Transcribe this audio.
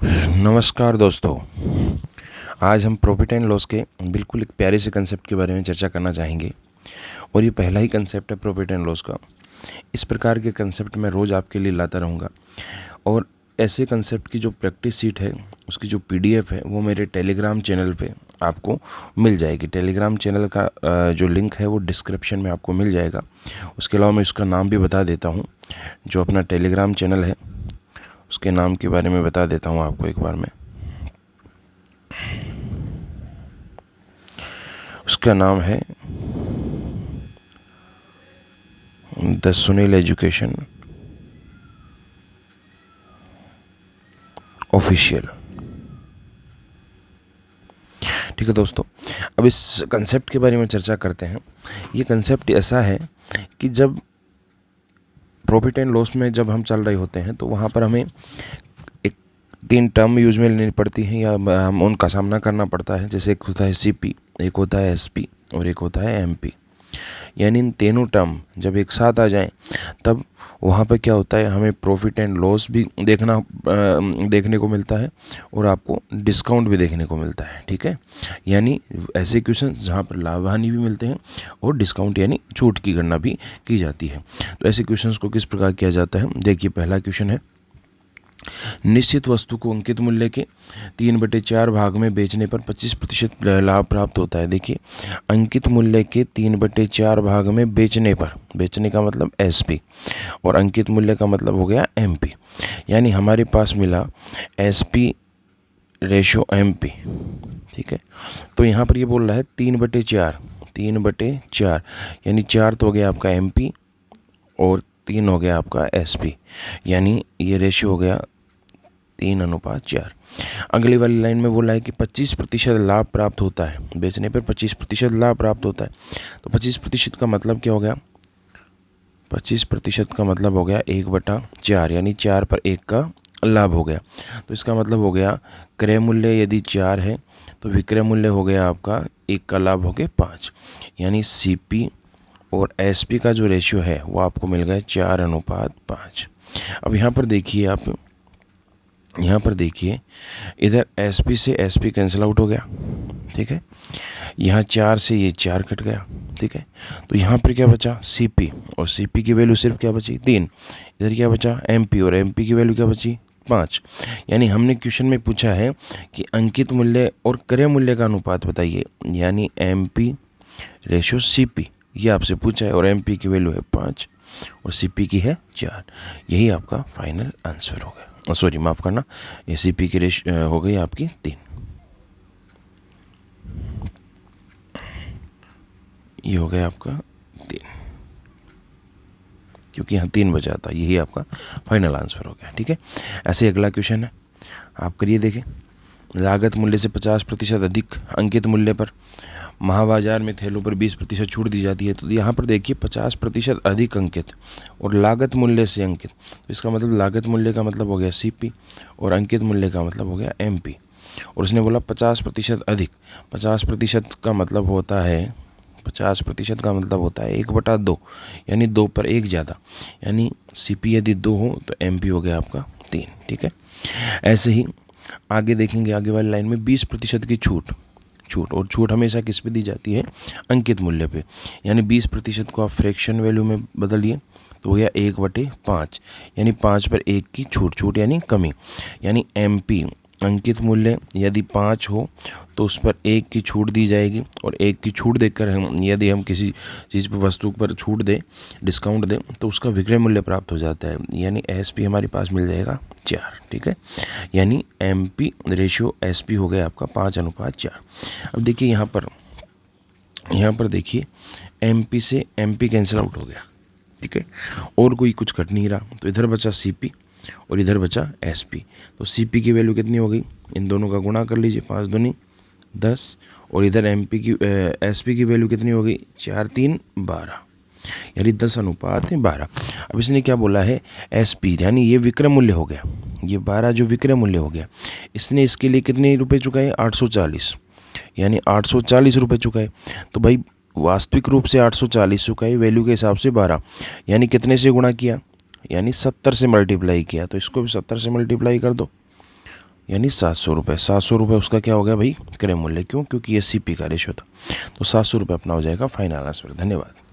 नमस्कार दोस्तों। आज हम प्रॉफिट एंड लॉस के बिल्कुल एक प्यारे से कंसेप्ट के बारे में चर्चा करना चाहेंगे और ये पहला ही कंसेप्ट है प्रॉफिट एंड लॉस का। इस प्रकार के कंसेप्ट मैं रोज़ आपके लिए लाता रहूँगा और ऐसे कंसेप्ट की जो प्रैक्टिस सीट है उसकी जो पीडीएफ है वो मेरे टेलीग्राम चैनल पे आपको मिल जाएगी। टेलीग्राम चैनल का जो लिंक है वो डिस्क्रिप्शन में आपको मिल जाएगा। उसके अलावा मैं उसका नाम भी बता देता हूँ। जो अपना टेलीग्राम चैनल है उसके नाम के बारे में बता देता हूँ आपको एक बार मैं। उसका नाम है द सुनील एजुकेशन ऑफिशियल। ठीक है दोस्तों, अब इस कंसेप्ट के बारे में चर्चा करते हैं। ये कंसेप्ट ऐसा है कि जब प्रॉफिट एंड लॉस में जब हम चल रहे होते हैं तो वहाँ पर हमें एक 3 टर्म यूज में लेनी पड़ती हैं या हम उनका सामना करना पड़ता है। जैसे एक होता है सीपी, एक होता है एसपी और एक होता है एमपी। यानी इन तीनों टर्म जब एक साथ आ जाएं तब वहाँ पर क्या होता है, हमें प्रॉफिट एंड लॉस भी देखने को मिलता है और आपको डिस्काउंट भी देखने को मिलता है। ठीक है, यानी ऐसे क्वेश्चन जहाँ पर लाभ हानि भी मिलते हैं और डिस्काउंट यानी छूट की गणना भी की जाती है। तो ऐसे क्वेश्चंस को किस प्रकार किया जाता है, देखिए पहला क्वेश्चन है, निश्चित वस्तु को अंकित मूल्य के 3/4 भाग में बेचने पर 25% लाभ प्राप्त होता है। देखिए, अंकित मूल्य के 3/4 भाग में बेचने पर, बेचने का मतलब एसपी और अंकित मूल्य का मतलब हो गया एमपी। यानी हमारे पास मिला एसपी रेशो एमपी। ठीक है, तो यहाँ पर ये बोल रहा है 3/4, 3/4 यानी 4 तो हो गया आपका एमपी और 3 हो गया आपका एसपी, यानी ये रेशियो हो गया 3:4। अगली वाली लाइन में बोला है कि 25% लाभ प्राप्त होता है, बेचने पर 25% लाभ प्राप्त होता है। तो 25% का मतलब क्या हो गया, 25% का मतलब हो गया 1/4, यानी 4 पर 1 का लाभ हो गया। तो इसका मतलब हो गया क्रय मूल्य यदि 4 है तो विक्रय मूल्य हो गया आपका 1 का लाभ हो गया 5, यानी सीपी और एसपी का जो रेशियो है वो आपको मिल गया 4:5। अब यहाँ पर देखिए आप, यहाँ पर देखिए इधर एसपी से एसपी कैंसिल आउट हो गया। ठीक है, यहाँ 4 से ये 4 कट गया। ठीक है, तो यहाँ पर क्या बचा सीपी और सीपी की वैल्यू सिर्फ क्या बची 3। इधर क्या बचा एमपी और एमपी की वैल्यू क्या बची 5। यानी हमने क्वेश्चन में पूछा है कि अंकित मूल्य और क्रय मूल्य का अनुपात बताइए, यानी एमपी रेशो सीपी ये आपसे पूछा है और एमपी की वैल्यू है 5 और सीपी की है 4। यही आपका फाइनल आंसर हो गया। सॉरी माफ़ करना, ये सीपी की रेश हो गई आपकी 3। ये हो गया आपका 3, क्योंकि यहाँ 3 बचा था। यही आपका फाइनल आंसर हो गया। ठीक है, ऐसे अगला क्वेश्चन है, आप करिए देखें। लागत मूल्य से 50% अधिक अंकित मूल्य पर महाबाजार में थैलों पर 20% छूट दी जाती है। तो यहाँ पर देखिए 50% अधिक अंकित और लागत मूल्य से अंकित, तो इसका मतलब लागत मूल्य का मतलब हो गया सीपी और अंकित मूल्य का मतलब हो गया एमपी। और उसने बोला 50% अधिक, 50% का मतलब होता है, 50% का मतलब होता है 1/2, यानी 2 पर 1 ज़्यादा, यानी सीपी यदि 2 हो तो एमपी हो गया आपका 3। ठीक है, ऐसे ही आगे देखेंगे, आगे वाली लाइन में 20% की छूट और छूट हमेशा किस पे दी जाती है, अंकित मूल्य पे। यानी 20% को आप फ्रैक्शन वैल्यू में बदलिए तो हो गया 1/5, यानी 5 पर 1 की छूट यानी कमी। यानी एमपी अंकित मूल्य यदि 5 हो तो उस पर 1 की छूट दी जाएगी और 1 की छूट देकर हम यदि हम किसी चीज़ पर वस्तु पर छूट दें, डिस्काउंट दें, तो उसका विक्रय मूल्य प्राप्त हो जाता है, यानी एसपी हमारे पास मिल जाएगा 4। ठीक है, यानी एमपी रेशियो एसपी हो गया आपका 5:4। अब देखिए यहाँ पर देखिए एमपी से एमपी कैंसिल आउट हो गया। ठीक है, और कोई कुछ घट नहीं रहा, तो इधर बचा सीपी और इधर बचा एसपी। तो सीपी की वैल्यू कितनी हो गई, इन दोनों का गुणा कर लीजिए, 5 दूनी 10 और इधर एसपी की वैल्यू कितनी हो गई 4 3 12, यानी 10:12। अब इसने क्या बोला है एसपी, यानी ये विक्रय मूल्य हो गया, ये 12 जो विक्रय मूल्य हो गया, इसने इसके लिए कितने रुपए चुकाए 840, यानी 840 रुपये चुकाए। तो भाई वास्तविक रूप से 840 चुकाए, वैल्यू के हिसाब से 12, यानी कितने से गुणा किया, यानी 70 से मल्टीप्लाई किया। तो इसको भी 70 से मल्टीप्लाई कर दो यानी 700 रुपये। 700 रुपये उसका क्या हो गया भाई, क्रय मूल्य। क्यों? क्योंकि ये CP का रेशो था। तो 700 रुपये अपना हो जाएगा फाइनल आंसर। धन्यवाद।